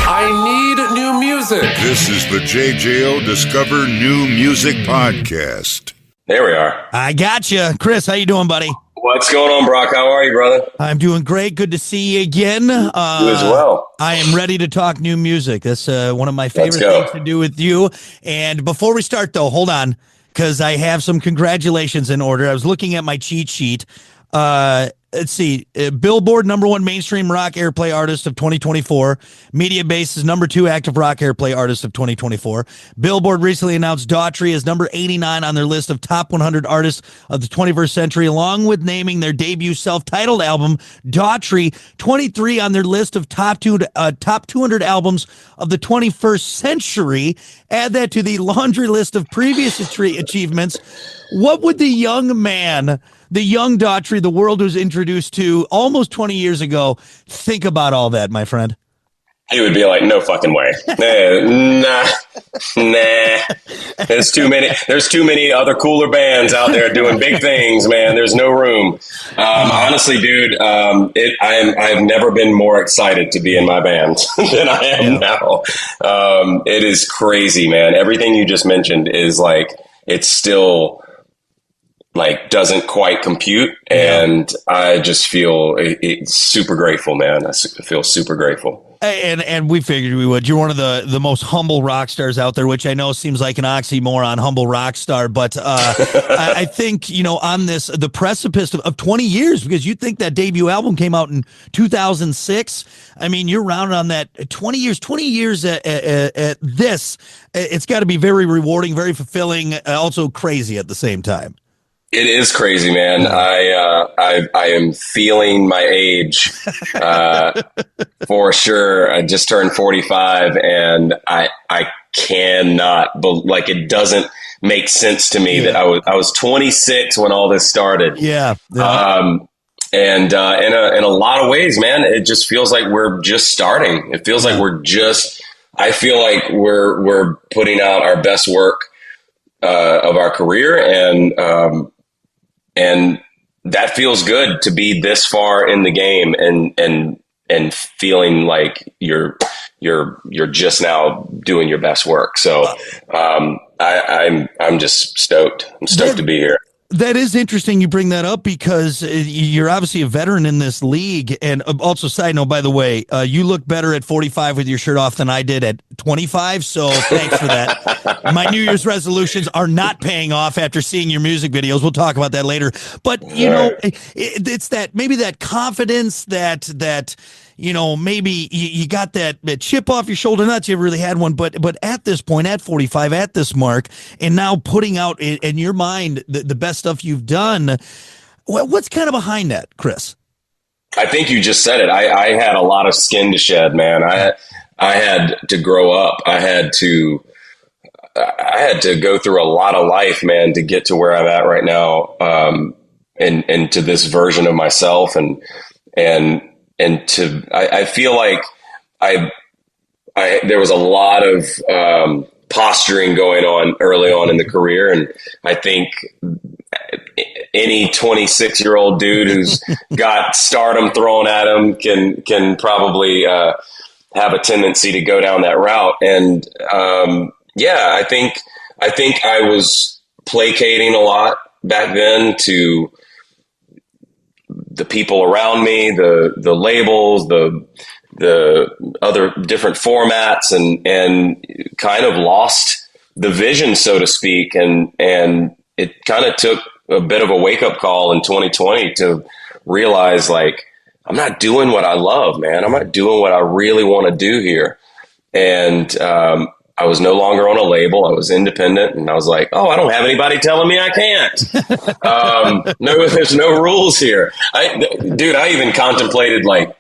I need new music. This is the JJO Discover New Music Podcast. There we are. I got you. Chris, how you doing, buddy? What's going on, Brock? How are you, brother? I'm doing great. Good to see you again. You as well. I am ready to talk new music. That's one of my favorite things to do with you. And before we start, though, hold on, because I have some congratulations in order. I was looking at my cheat sheet. Let's see. Billboard #1 mainstream rock airplay artist of 2024. Mediabase is #2 active rock airplay artist of 2024. Billboard recently announced Daughty as number 89 on their list of top 100 artists of the 21st century, along with naming their debut self-titled album Daughty 23 on their list of top 200 albums of the 21st century. Add that to the laundry list of previous achievements. What would the young man, the young Daughty, the world was introduced to almost 20 years ago, think about all that, my friend? He would be like, no fucking way. Nah. There's too many other cooler bands out there doing big things, man. There's no room. Honestly, dude, I've never been more excited to be in my band than I am now. It is crazy, man. Everything you just mentioned is like, it's still like doesn't quite compute, and I just feel super grateful, man. I feel super grateful. And we figured we would. You're one of the most humble rock stars out there, which I know seems like an oxymoron, humble rock star. But I think, on the precipice of 20 years, because you think that debut album came out in 2006. I mean, you're rounded on that 20 years at this. It's got to be very rewarding, very fulfilling, also crazy at the same time. It is crazy, man. I am feeling my age for sure. I just turned 45, and I cannot, like, it doesn't make sense to me that I was 26 when all this started. Yeah. And in a lot of ways, man, it just feels like we're just starting. It feels like I feel like we're putting out our best work of our career, and that feels good to be this far in the game and feeling like you're just now doing your best work. So I'm just stoked. I'm stoked to be here. That is interesting you bring that up, because you're obviously a veteran in this league. And also, side note, by the way, you look better at 45 with your shirt off than I did at 25. So thanks for that. My New Year's resolutions are not paying off after seeing your music videos. We'll talk about that later. But, it's maybe that confidence that maybe you got that chip off your shoulder. Not that you really had one, but at this point, at 45, at this mark, and now putting out in your mind the best stuff you've done. What's kind of behind that, Chris? I think you just said it. I had a lot of skin to shed, man. I had to grow up. I had to go through a lot of life, man, to get to where I'm at right now. And to this version of myself, and I feel like there was a lot of posturing going on early on in the career, and I think any 26-year-old dude who's got stardom thrown at him can probably have a tendency to go down that route. And I think I was placating a lot back then to the people around me, the labels, the other different formats, and kind of lost the vision, so to speak. And it kind of took a bit of a wake up call in 2020 to realize, like, I'm not doing what I love, man. I'm not doing what I really want to do here. And, I was no longer on a label. I was independent, and I was like, oh, I don't have anybody telling me I can't. No, there's no rules here. I even contemplated, like,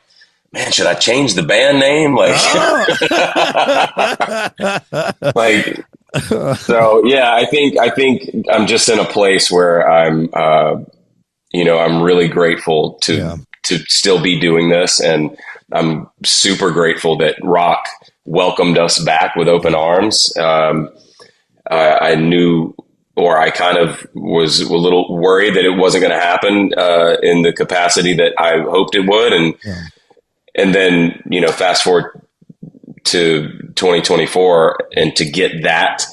man, should I change the band name? So yeah, I think I'm just in a place where I'm really grateful to still be doing this. And I'm super grateful that rock welcomed us back with open arms. I knew, or I kind of was a little worried that it wasn't going to happen in the capacity that I hoped it would. And then, fast forward to 2024 and to get that,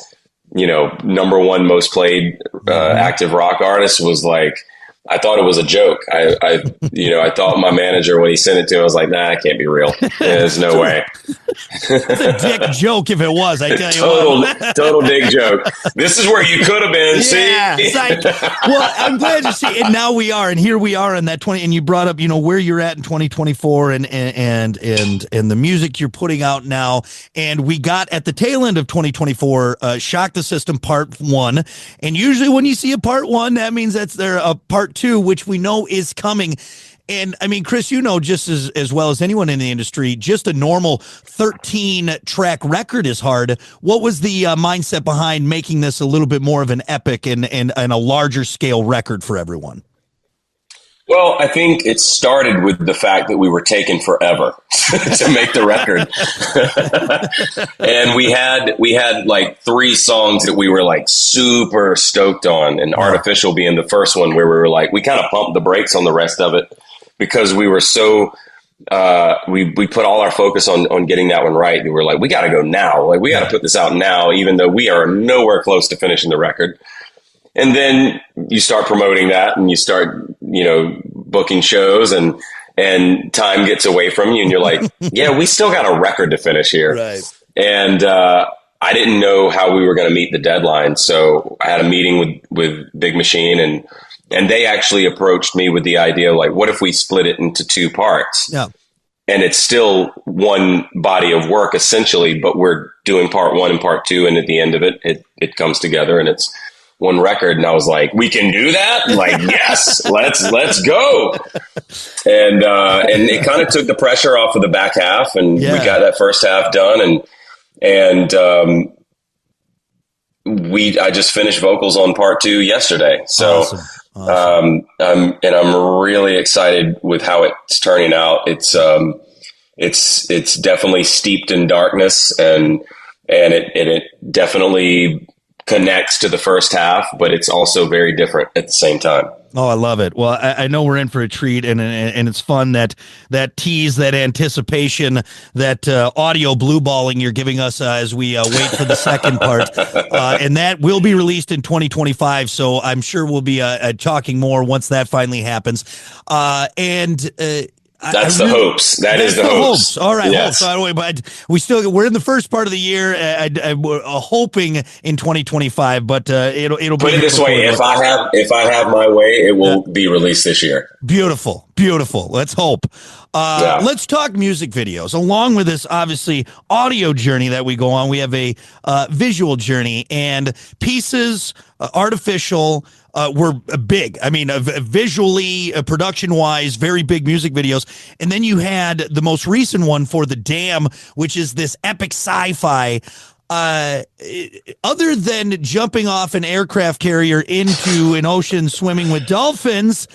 number one most played active rock artist was like, I thought it was a joke. I thought my manager, when he sent it to me, I was like, nah, it can't be real. There's no way. It's a dick joke if it was, I tell you. Total dick joke. This is where you could have been. Yeah, see? Well, I'm glad to see. And now we are, and here we are in that 20. And you brought up, where you're at in 2024, and the music you're putting out now. And we got at the tail end of 2024, Shock the System Part 1. And usually when you see a Part 1, that means that's there a Part 2, which we know is coming. And I mean, Chris, just as well as anyone in the industry, just a normal 13-track record is hard. What was the mindset behind making this a little bit more of an epic and a larger scale record for everyone? Well, I think it started with the fact that we were taking forever to make the record. And we had like 3 songs that we were like super stoked on, and Artificial being the first one where we were like, we kind of pumped the brakes on the rest of it because we were so we put all our focus on getting that one right. We were like, we got to go now. Like, we got to put this out now, even though we are nowhere close to finishing the record. And then you start promoting that, and you start, booking shows, and time gets away from you, and you're like, yeah, we still got a record to finish here. Right. And I didn't know how we were going to meet the deadline. So I had a meeting with Big Machine, and they actually approached me with the idea, like, what if we split it into 2 parts? Yeah. And it's still one body of work essentially, but we're doing Part 1 and Part 2. And at the end of it, it comes together and it's one record. And I was like, we can do that? Like, yes, let's go. And it kind of took the pressure off of the back half, and we got that first half done. And I just finished vocals on Part 2 yesterday. So, awesome. I'm really excited with how it's turning out. It's definitely steeped in darkness, and it definitely connects to the first half, but it's also very different at the same time. Oh, I love it. Well, I know we're in for a treat, and it's fun that tease, that anticipation, that audio blue balling you're giving us as we wait for the second part, and that will be released in 2025. So I'm sure we'll be talking more once that finally happens. That's the hopes. That is the hopes. All right. Yes. But we're in the first part of the year. We're hoping in 2025. But it'll put it this way: if I have my way, it will be released this year. Beautiful. Let's hope. Let's talk music videos. Along with this, obviously, audio journey that we go on, we have a visual journey, and Pieces, Artificial, were big. I mean, visually, production-wise, very big music videos. And then you had the most recent one for The Dam, which is this epic sci-fi. Other than jumping off an aircraft carrier into an ocean swimming with dolphins,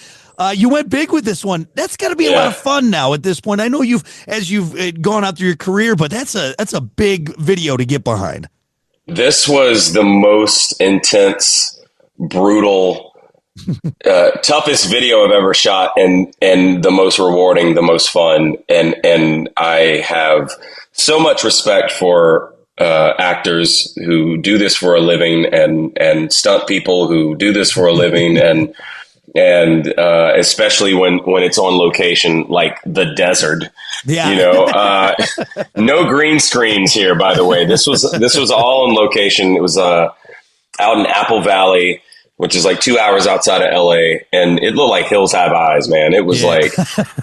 you went big with this one. That's got to be a lot of fun now at this point. I know you've gone out through your career, but that's a big video to get behind. This was the most intense, brutal, toughest video I've ever shot, and the most rewarding, the most fun. And I have so much respect for actors who do this for a living, and stunt people who do this for a living, and especially when it's on location, like the desert. No green screens here, by the way. This was all on location. It was out in Apple Valley, which is like 2 hours outside of LA, and it looked like hills have eyes, man. It was like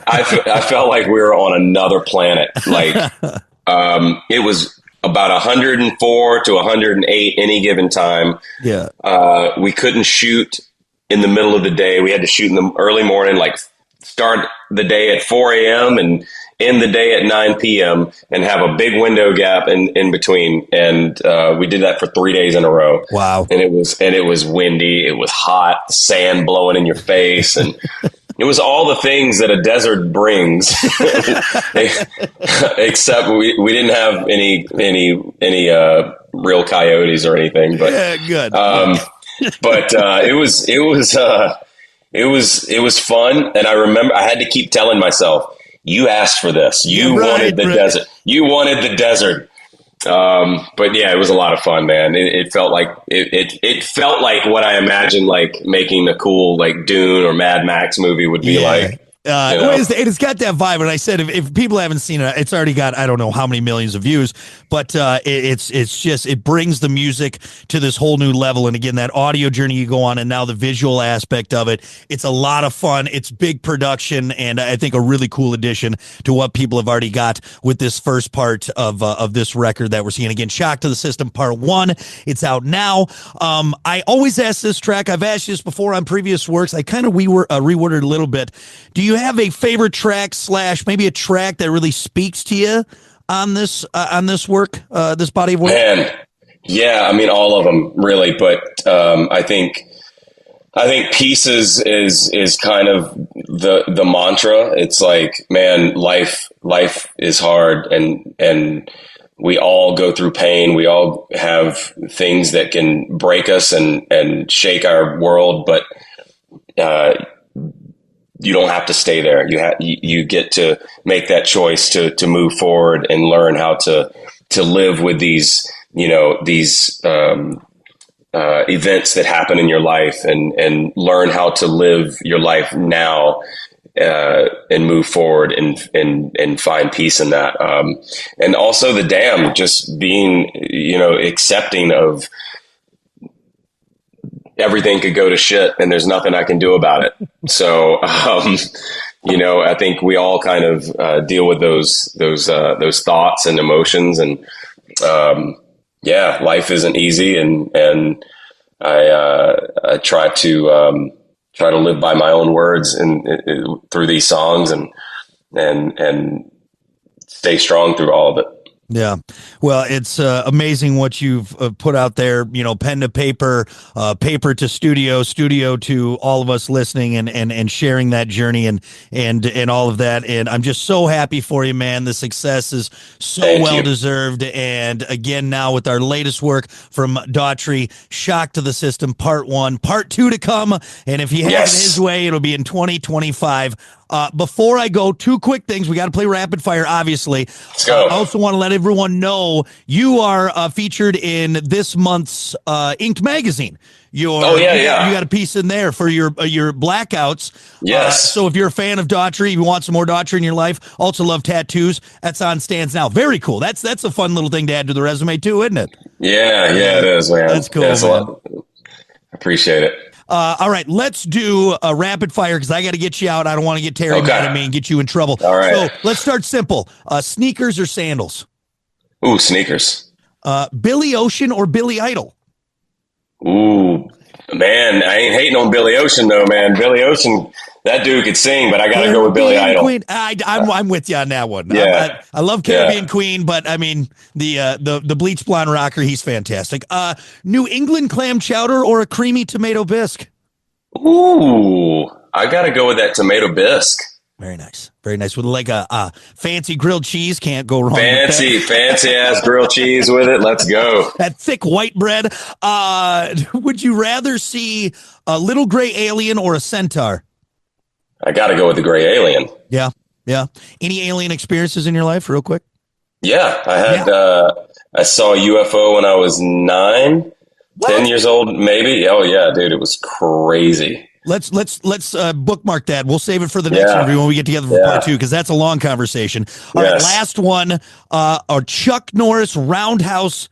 I felt like we were on another planet. Like it was about 104 to 108 any given time. We couldn't shoot in the middle of the day. We had to shoot in the early morning, like start the day at 4 a.m. and end the day at 9 p.m. and have a big window gap in between. And we did that for 3 days in a row. Wow. And it was windy. It was hot, sand blowing in your face. And it was all the things that a desert brings, except we didn't have any real coyotes or anything, but good. But it was fun. And I remember I had to keep telling myself, you asked for this. You wanted the desert. You wanted the desert. But yeah, it was a lot of fun, man. It felt like it felt like what I imagined, like making a cool like Dune or Mad Max movie would be like. It's got that vibe, and I said if people haven't seen it, it's already got I don't know how many millions of views, but it's just it brings the music to this whole new level. And again, that audio journey you go on, and now the visual aspect of it, it's a lot of fun. It's big production, and I think a really cool addition to what people have already got with this first part of this record that we're seeing. Again, Shock to the System Part 1. It's out now. I always ask this track. I've asked you this before on previous works. I kind of reworded a little bit. Do you have a favorite track / maybe a track that really speaks to you on this work, this body of work? Man, yeah, I mean all of them really, but I think Pieces is kind of the mantra. It's like, man, life is hard, and we all go through pain. We all have things that can break us and shake our world, but you don't have to stay there. You get to make that choice to move forward and learn how to live with these events that happen in your life, and learn how to live your life now and move forward and find peace in that. And also the Damned, just being accepting of everything could go to shit and there's nothing I can do about it. So, I think we all kind of deal with those thoughts and emotions, and life isn't easy, and I try to live by my own words and through these songs, and stay strong through all of it. Yeah. Well, it's amazing what you've put out there, pen to paper, paper to studio to all of us listening and sharing that journey and all of that. And I'm just so happy for you, man. The success is so well deserved. And again, now with our latest work from Daughtry, Shock to the System Part 1, Part 2 to come. And if he has it his way, it'll be in 2025. Before I go, two quick things. We got to play rapid fire, obviously. Let's go. I also want to let everyone know you are featured in this month's Inked magazine. You got a piece in there for your blackouts. Yes. So if you're a fan of Daughtry, you want some more Daughtry in your life, also love tattoos, that's on stands now. Very cool. That's a fun little thing to add to the resume too, isn't it? Yeah, it is, man. That's cool. Yeah, man. Appreciate it. All right, let's do a rapid fire because I got to get you out. I don't want to get Terry mad at me and get you in trouble. All right. So let's start simple. Sneakers or sandals? Ooh, sneakers. Billy Ocean or Billy Idol? Ooh, man, I ain't hating on Billy Ocean though, man. Billy Ocean, that dude could sing, but I got to go with Billy Idol. Queen. I'm with you on that one. Yeah. I love Caribbean Queen, but I mean the bleach blonde rocker, he's fantastic. New England clam chowder or a creamy tomato bisque? Ooh, I got to go with that tomato bisque. Very nice. Very nice. With like a fancy grilled cheese. Can't go wrong fancy ass grilled cheese with it. Let's go. That thick white bread. Would you rather see a little gray alien or a centaur? I got to go with the gray alien. Yeah. Yeah. Any alien experiences in your life real quick? Yeah. I had, I saw a UFO when I was 10 years old, maybe. Oh yeah, dude. It was crazy. Let's bookmark that. We'll save it for the next interview when we get together for part 2, because that's a long conversation. All right, last one. A Chuck Norris roundhouse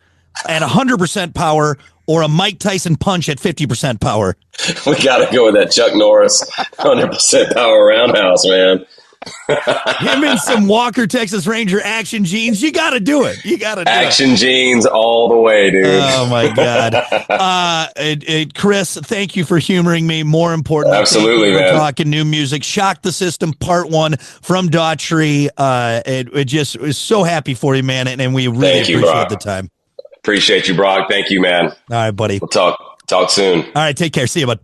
at 100% power or a Mike Tyson punch at 50% power? We got to go with that Chuck Norris 100% power roundhouse, man. Him in some Walker Texas Ranger action jeans. You got to do it. You got to do action jeans all the way, dude. Oh my God. Chris, thank you for humoring me. More importantly, absolutely, man. Talking new music. Shock the System Part 1 from Daughtry. It just was so happy for you, man, and we really appreciate the time. Appreciate you, Brock. Thank you, man. All right, buddy. We'll talk soon. All right, take care. See you, bud.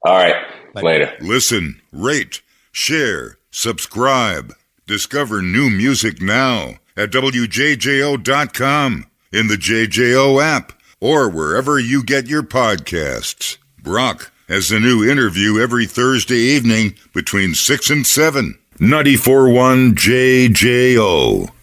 All right. Bye. Later. Listen, rate, share, subscribe. Discover new music now at WJJO.com, in the JJO app, or wherever you get your podcasts. Brock has a new interview every Thursday evening between 6 and 7. 94.1 JJO.